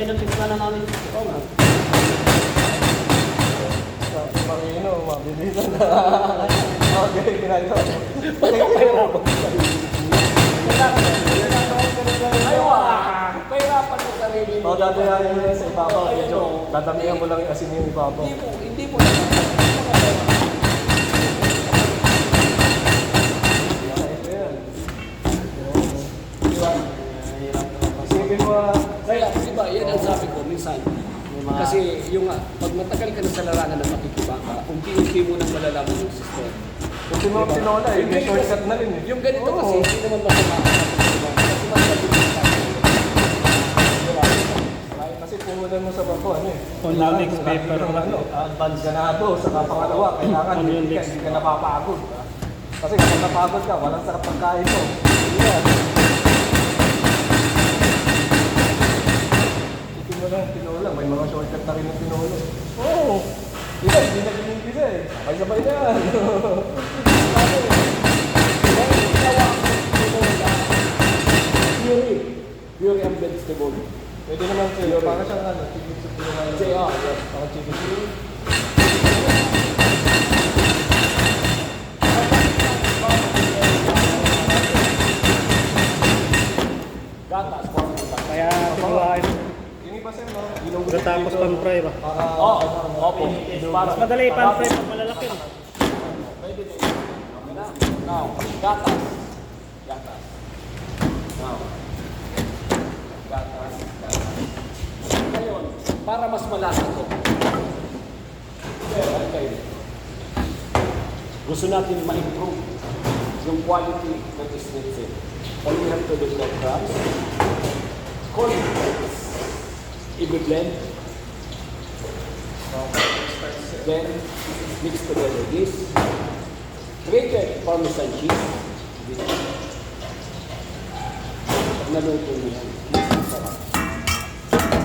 Ay, nagsimula na namin. Oo nga. Marino, mabilisan na. Okay, ginagawa. Pahirapan mo sarili. Ayaw pahirapan mo sarili mo. O, dati yan sa ibabaw. Medyo dadamihan mo lang yung asin yung ibabaw. Hindi mo. Isipin mo, Kaya, di ba, yan ang sabi ko minsan. Kasi yung pag matagal ka na sa larangan ng makikibaka, unti-unti mo nang malalaman yung system. kung sino ang tinola eh, may shortcut na rin eh. Yung ganito kasi, hindi naman masama. Kasi mas Kasi pumunod mo sa bako, ano eh. Phonetics paper. Advance ganado sa kapangalawa, kailangan hindi ka napapagod. Kasi kapag napagod ka, walang sarap pagkain mo. Yan. Isipin mo lang, tinola, may mga shortcut na rin ng tinola. Oo! Iba, hindi na ginigisa eh. Sabay-sabay na yan. Pure and vegetable. Pwede naman sa'yo, para siyang ano, chicken soup yung ano. Say, Para chicken soup. gatas, Kaya tiguan. Yun iba sa'yo, no? Tapos pan-fry ba? opo. Mas madali pan-fry pag malalaki. Pwede din. Now, gatas. Gatas. Now. Gatas. Ngayon, para mas malasa ito. Okay. Gusto natin ma-improve yung quality ng schnitzel. All we have to do is grams. Corn flakes. I-blend. Then, mix together this. Grated Parmesan cheese. Pag naluto mo yan, mas sarap.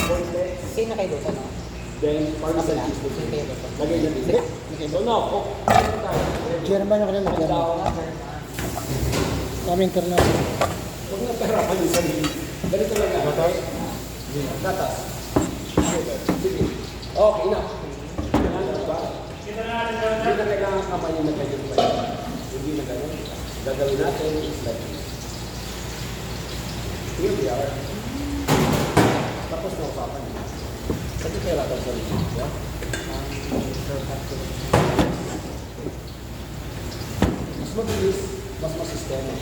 Corn flakes. Sino kayo doon, ano? Then, Parmesan cheese. Sino kayo doon? Lagay na dito. So now, German yung kanila, German. Kami international. huwag na pahirapan yung sarili. Ganito lang yan. Gatas? Gatas. Sige. Okay na. Hindi na kailangan kamay yung nagkagat pa yun. Hindi na gano'n. Gagawin natin is like this. Here we are. Tapos na usapan niya. Kasi pahirapan sa sarili. Yeah? Mas mabilis, mas masistema.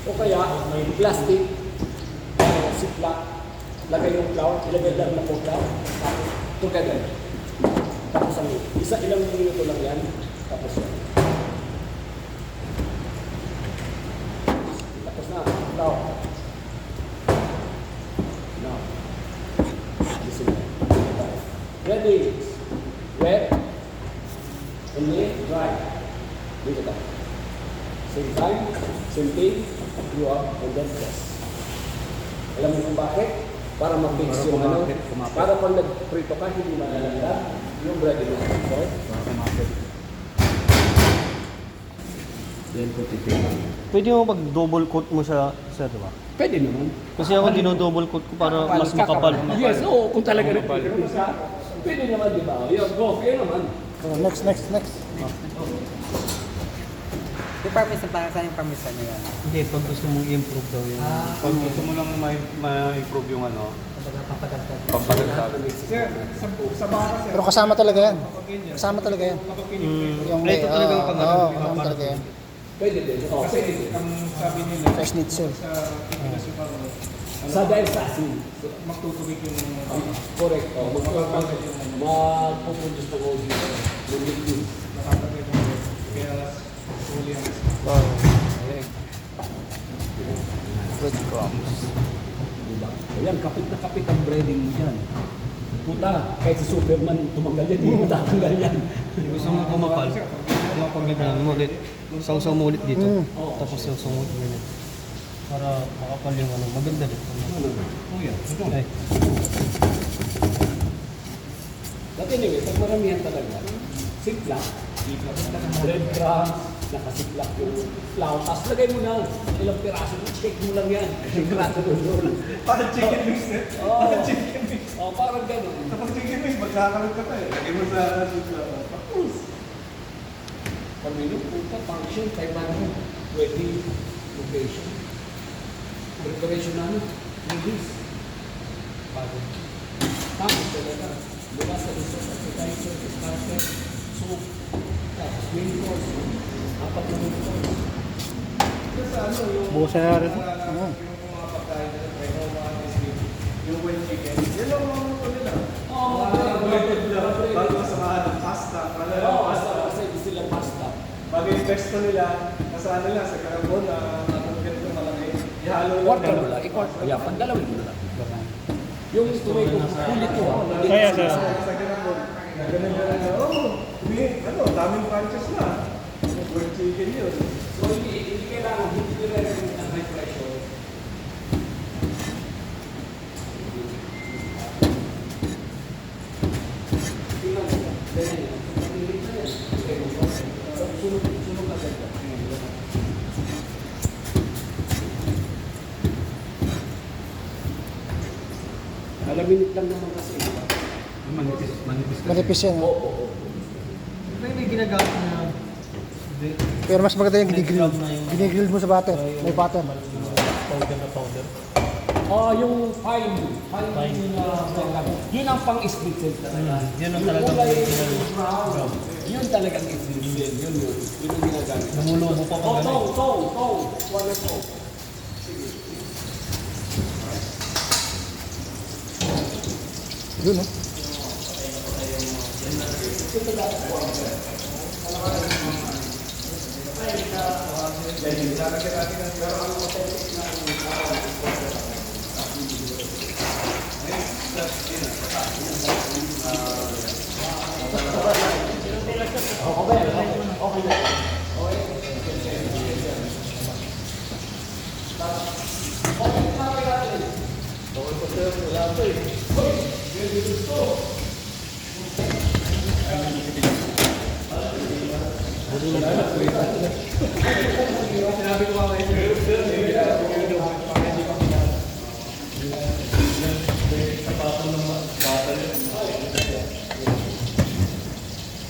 O kaya, may plastic, ziplock, lagay yung flour, ilagay lang na po flour, together. Tapos ang ilang minuto lang yan, tapos yan. Tapos na, flour. Now, listen. Ready, wet, and then dry. Dito ka. Same time, same thing, you up, and then press. Alam mo kung bakit? Para mag-mix yung ano, para pag nag-prito ka, hindi malalanda yung bread mo. Okay? Then put it in. Pwede mo mag-double coat mo siya, sir, di ba? Pwede naman. Kasi ako dino-double coat ko para mas makapal. Yes, oo, kung talaga nag-prito ka, pwede naman, di ba? Yun, go, kayo naman. Oh, next. Yung parmesan, para saan yung parmesan nyo yan? Hindi, pag gusto mong i-improve daw yun. Pag gusto mo lang ma-improve yung ano, pampagagdag. Pero kasama talaga yan. Kasama talaga yan. Yung Ito talaga yung Oo, kasama talaga yan. Pwede din. Oo, pwede din. Fresh schnitzel. Sa dahil sa asin. magtutubig yung Correct. Magpupundos ng oil. Yung liquid. nakatagay mo kaya huli ang Breadcrumbs. Diba? Ayan, kapit na kapit ang breading mo dyan. Puta, kahit si Superman tumanggal yan, hindi mo tatanggal yan. Gusto mo kumapal? Kumapagdagan mo ulit. Sausaw mo ulit dito. Tapos sausaw mo ulit ganyan. Para makapal yung ano. Maganda dito. Kuya, Ay. But anyway, pag maramihan talaga, simpla, breadcrumbs, nakasiklak yung flour. Tapos lagay mo na ilang piraso, shake mo lang yan. Piraso doon. Parang chicken mix eh. Oo. Parang chicken mix. Oh, parang gano'n. Tapos chicken mix, magkakaroon ka pa eh. Lagay mo sa Tapos, pamilyo, punta, function, 500, 20 location. Preparation namin, release. Pagod. Pagod talaga. Mula sa resource, appetizer, starter, soup, tapos main course, apat na main course. Kasi ano, yung... Bukas na rin. Yung mga pagkain nila, pero mga biscuit, yung whole chicken, yan lang mga ito nila. Oo, Bago samahan ng pasta, Oo, kasi sila pasta. bago yung pesto nila, nasa ano lang, sa karabon na ganito malaki. Ihalo lang. Quarter mo lang, i-quarter. Yeah, pandalawin mo na lang. Yung tomato, kulit ko. Kaya sir. Sa karabon. Ganun na, ano, daming punches na. Whole chicken yun. So, hindi kailangan, hindi kailangan ng high pressure. Tingnan mo, ganyan yan. Pag-ilit na yan. Okay, sunog agad ka. Alaminit lang naman kasi. Manipis yan. Oo, oh. oo. May ginagamit na Pero mas maganda yung ginigrill. Ginigrill mo sa butter. May butter. powder na powder. Yung fine na yun ang pang-split talaga. Yun ang Yung talagang kulay original brown. Yun talagang split. Yun. Yun ang ginagamit. Namulubo pa pag ano. Tong. Wala to. Yun, no?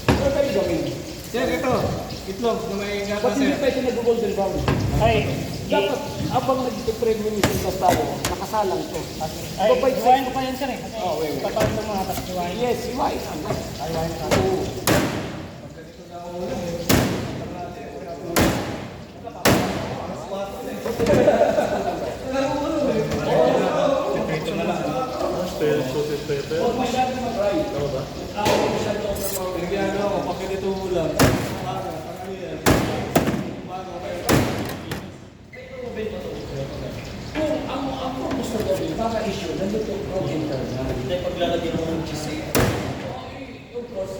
Ano tayo gawin? Sir, ito. Itlog na may Ba't gata, hindi sir. pwede nag-golden brown? Ay, Dapat, abang nag-premium yung tayo, nakasalang to. ay, Babay sa- iwain ko pa yan sir eh. Kasi Oh, wait. papalit ng mga tapos iwain. Yes, iwain. Ay, iwain ka. Oo. Huwag masyadong mag-dry. Huwag masyadong mag-dry. Nagyano ako, pag ganito mo lang. Kung ang gusto gawin, baka issue, nandito yung protein terminal. Hindi paglalagyan mo ng cheese. Yung cross,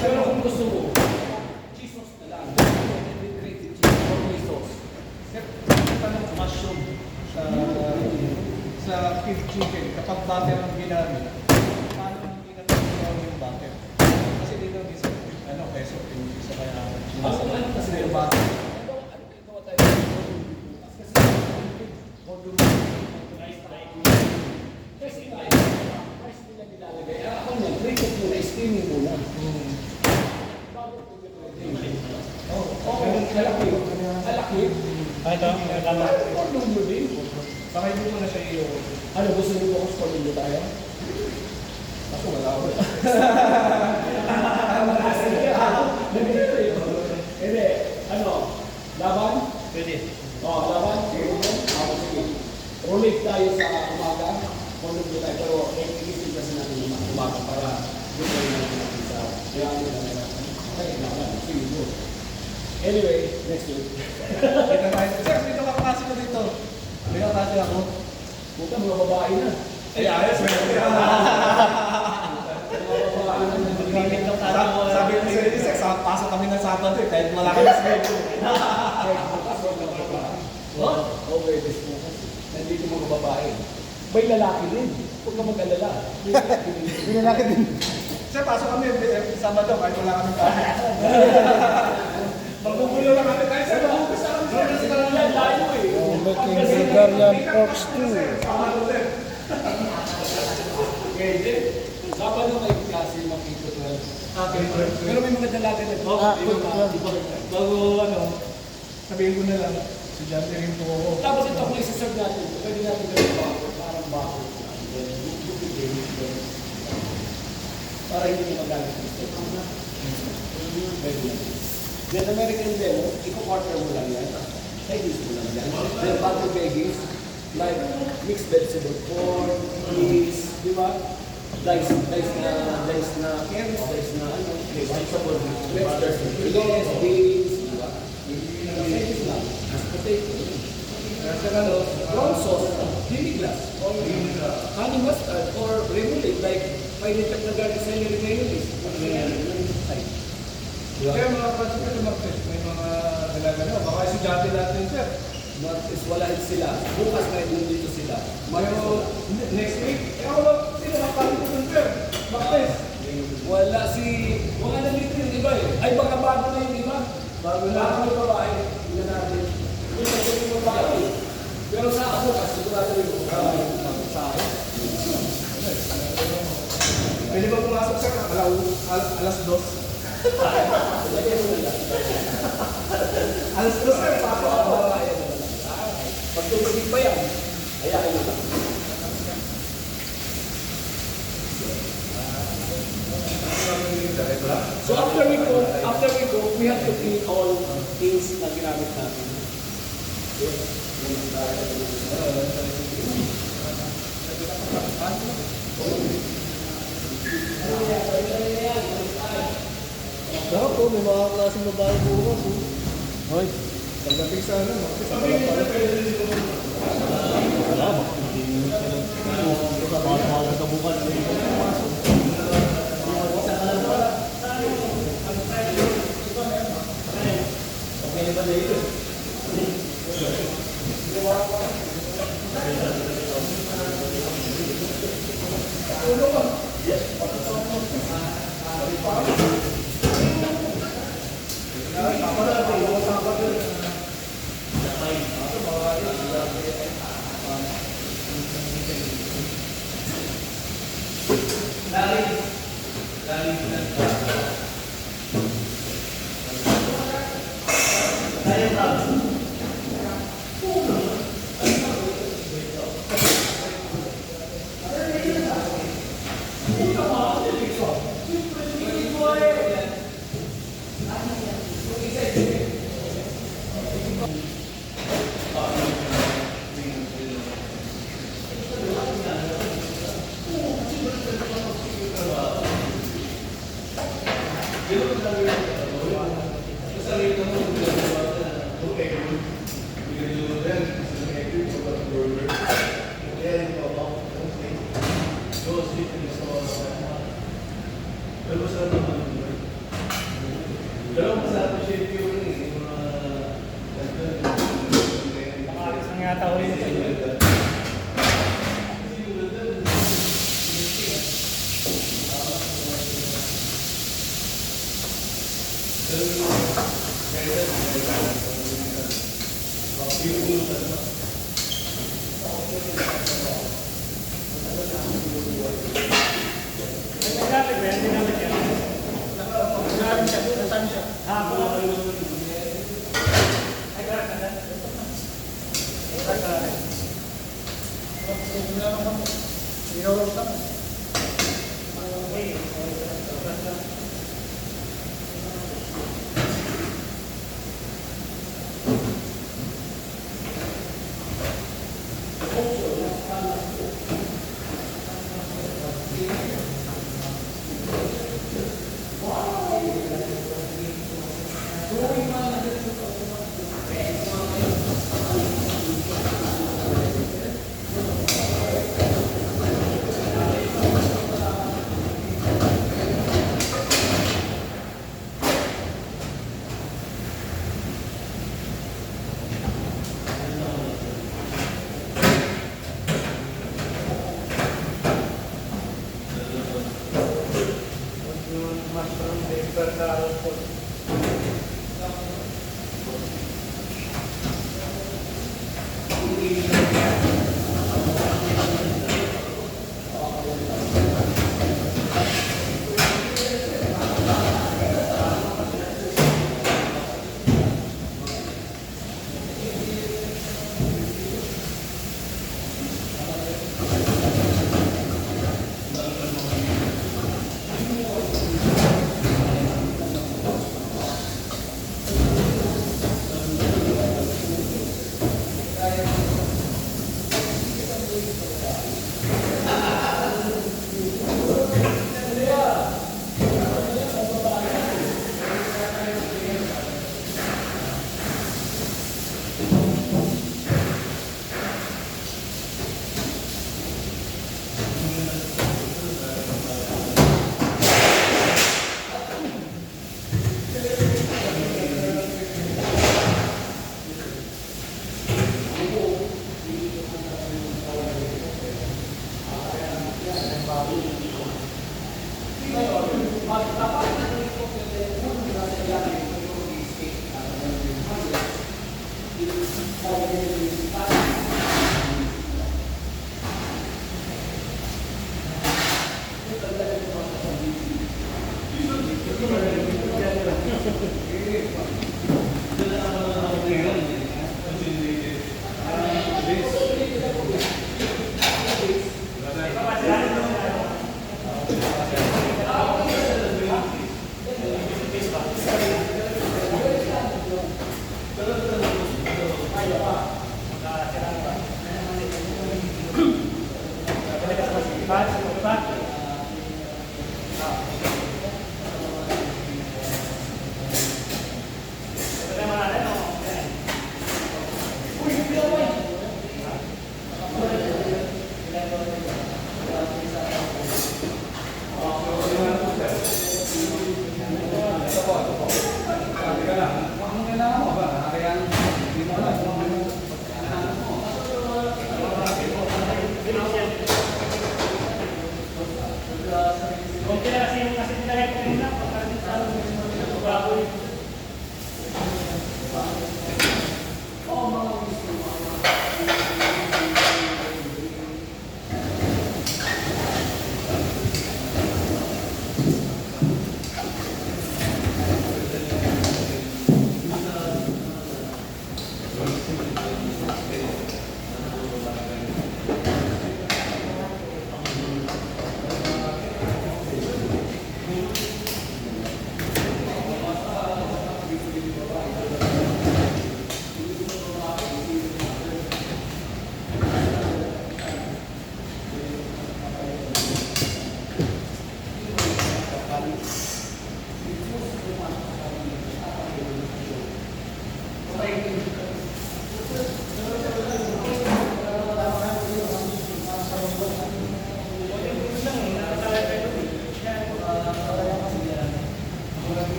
pero kung gusto mo, cheese sauce na lang. Integrated cheese or may sauce. Tanong mushroom sa pig chicken, kapag butter ang ginamit, paano ang ginagawa yung butter? Kasi dito sa peso, sa kaya Ano kasi yung butter. Kasi nga, rice nila nilalagay. Ako na, pre-cook muna, steaming muna. Bago ko gagawin. Alaki. Ay, ito, tama. Pornulyo din. Baka hindi mo na siya iyo. Ano, gusto niyo bukas pornulyo tayo? Ako wala ako. Hindi, ano, laban? Pwede. Laban? Sige. Rolig tayo sa umaga. Pornulyo tayo, pero iisip kasi natin umaga para gusto natin sa kaya naman. Sige, go. Anyway, next week. Kita tayo. Sir, dito ka klase ko dito. Dito ka klase ako. Puta, mga babae na. Ay, ayos. Mga babae na Limit ng tao. Sabi ko sa inyo, sir, pasok kami ng Sabado eh, kahit malaki na schedule. Okay, this bukas. Nandito mga babae. May lalaki din. Huwag ka mag-alala. Hindi na natin din. Kasi pasok kami, Sabado, kahit wala kami kami. Magbubulo lang kami, kahit sa mag-umpisa kami. Making Bulgarian pork stew. Sabado may klase makito to. Pero may mga dalaga na. Bago ano, sabihin ko na lang, estudyante rin po ako. Tapos ito kung isa-serve natin, pwede natin gawin bako, parang bako. Para hindi mo magalit ng steak. Pwede natin. Then American demo, iko-quarter mo lang yan. Veggies mo lang yan. Then butter veggies, like mixed vegetable, corn, peas, di ba? Dice na ano, vegetable, vegetables, beans, di ba? Veggies lang. Potato. Brown sauce, vinegar, honey mustard, or remoulade, like pineapple na garlic celery mayonnaise. Kaya mga project ko mag-test, may mga dalaga na, baka estudyante natin sir. Is wala sila. Bukas na dito sila. Pero next week, ako sino makapalit ko dun sir? Mag-test. Wala si... Wala na dito yung iba eh. Ay baka bago na yung iba. Bago na yung babae. Hindi natin. Hindi na yung babae. Pero sa ako, kasi sigurado yung babae. Sa akin. Pwede ba pumasok sir? Alas 2? Alas 2 sir, pasok ako. Pag tumigil pa yan, ayakin mo lang. So after we go, we have to clean all things na ginamit natin. Sarap po, may mga klaseng babae bukas. Hoy, Pagdating sa ano, wala ba? Hindi sila bawal ka bukas.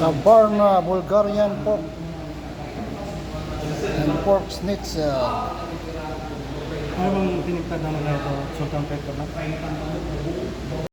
Kabarna Bulgarian pork and pork schnitzel. Ano bang tinipid naman na ito? Sultan pepper na?